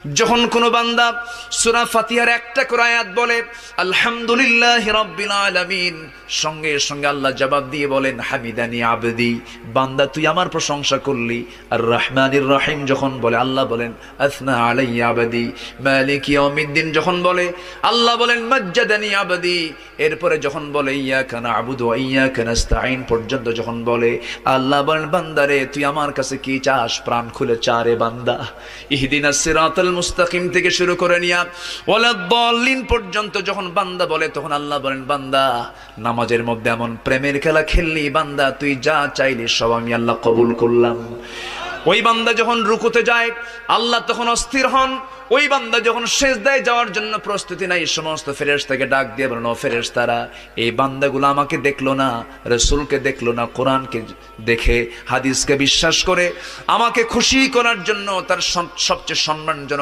যখন কোনো বান্দা সূরা ফাতিহার একটা করে আয়াত বলে আলহামদুলিল্লাহি রাব্বিল আলামিন, সঙ্গে সঙ্গে আল্লাহ জবাব দিয়ে বলেন হামিদানি আবদি, বান্দা তুই আমার প্রশংসা করলি। আর রহমানির রহিম যখন বলে আল্লাহ বলেন আসনা আলাইয়া আবদি। মালিক ইয়াউমিদ্দিন যখন বলে আল্লাহ বলেন মাজ্জাদানি আবদি। এরপরে যখন বলে ইয়াকা না'বুদু ওয়া ইয়াকা নাস্তাঈন পর্যন্ত যখন বলে আল্লাহ বলেন বান্দারে তুই আমার কাছে কি চাস, প্রাণ খুলে চারে বান্দা। ইহদিনাস সিরাতাল মুস্তাকিম থেকে শুরু করে নিয়া ওয়ালাদ-দাল্লিন পর্যন্ত যখন বান্দা বলে তখন আল্লাহ বলেন বান্দা নামাজের মধ্যে এমন প্রেমের খেলা খেললি বান্দা, তুই যা চাইলি সব আমি আল্লাহ কবুল করলাম। ওই বান্দা যখন রুকুতে যায় আল্লাহ তখন অস্থির হন। ওই বান্দা যখন সিজদায় যাওয়ার জন্য প্রস্তুতি নাই, সমস্ত ফেরেশতাকে ডাক দিয়ে বলেন ও ফেরেশতারা, এই বান্দাগুলো আমাকে দেখলো না, রাসূলকে দেখলো না, কোরআনকে দেখে হাদিসকে বিশ্বাস করে আমাকে খুশি করার জন্য তার সবচেয়ে সম্মানজনক